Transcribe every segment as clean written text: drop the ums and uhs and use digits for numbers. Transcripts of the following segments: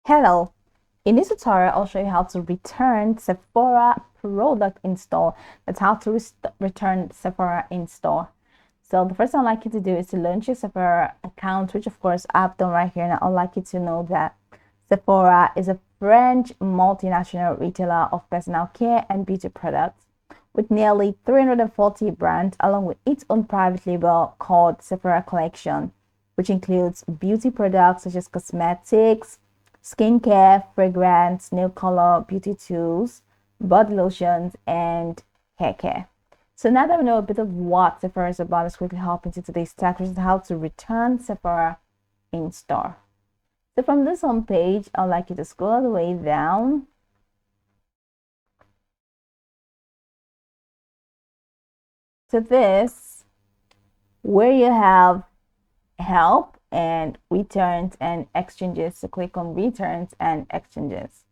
Hello, in this tutorial I'll show you how to return Sephora product in store. That's how to return Sephora in store. So the first thing I'd like you to do is to launch your Sephora account, which of course I've done right here. And I'd like you to know that Sephora is a French multinational retailer of personal care and beauty products with nearly 340 brands, along with its own private label called Sephora Collection, which includes beauty products such as cosmetics, skincare, fragrance, nail color, beauty tools, body lotions, and hair care. So now that we know a bit of what Sephora is about, let's quickly hop into today's task, which is how to return Sephora in store. So from this home page, I'd like you to scroll all the way down to this, where you have help and returns and exchanges. So click on returns and exchanges.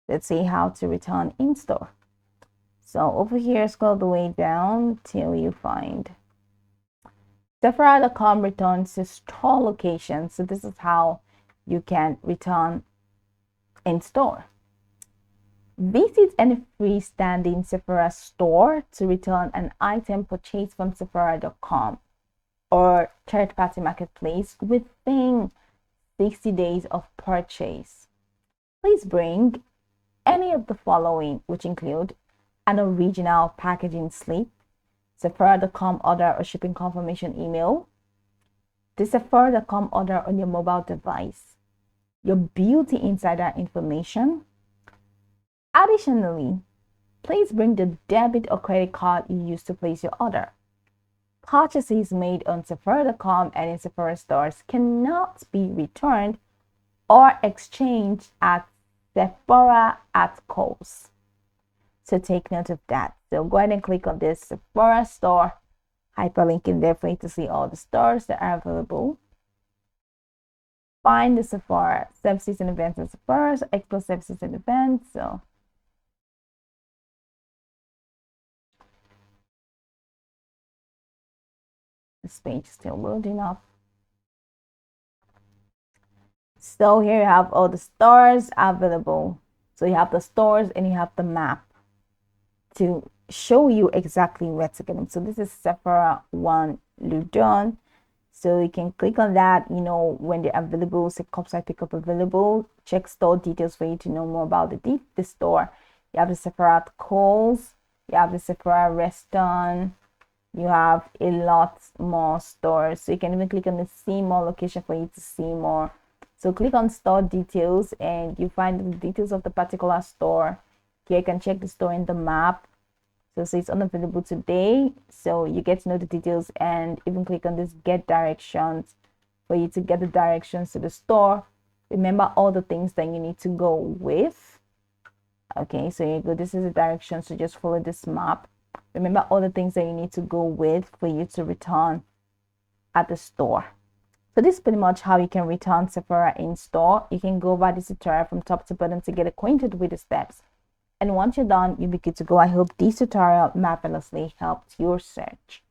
Let's see how to return in store. So over here, scroll the way down till you find Sephora.com returns to store location. So this is how you can return in store. Visit any freestanding Sephora store to return an item purchased from Sephora.com or third-party marketplace within 60 days of purchase. Please bring any of the following, which include an original packaging slip, Sephora.com order or shipping confirmation email, the Sephora.com order on your mobile device, your beauty insider information. Additionally, please bring the debit or credit card you used to place your order. Purchases made on Sephora.com and in Sephora stores cannot be returned or exchanged at Sephora at Kohl's. So take note of that. So go ahead and click on this Sephora store hyperlink in there for you to see all the stores that are available. Find the Sephora services and events in Sephora, so explore services and events. So this page is still loading up. So here you have all the stores available. So you have the stores and you have the map to show you exactly where to get them. So this is Sephora 1 Ludon. So you can click on that, when they're available, say curbside pickup available. Check store details for you to know more about the store. You have the Sephora at Kohl's. You have the Sephora restaurant. You have a lot more stores. So you can even click on the see more location for you to see more. So click on store details and you find the details of the particular store. Here you can check the store in the map. So it's unavailable today. So you get to know the details and even click on this get directions for you to get the directions to the store. Remember all the things that you need to go with. Okay, so here you go. This is the direction. So just follow this map. Remember all the things that you need to go with for you to return at the store. So this is pretty much how you can return Sephora in store. You can go by this tutorial from top to bottom to get acquainted with the steps. And once you're done, you'll be good to go. I hope this tutorial marvelously helped your search.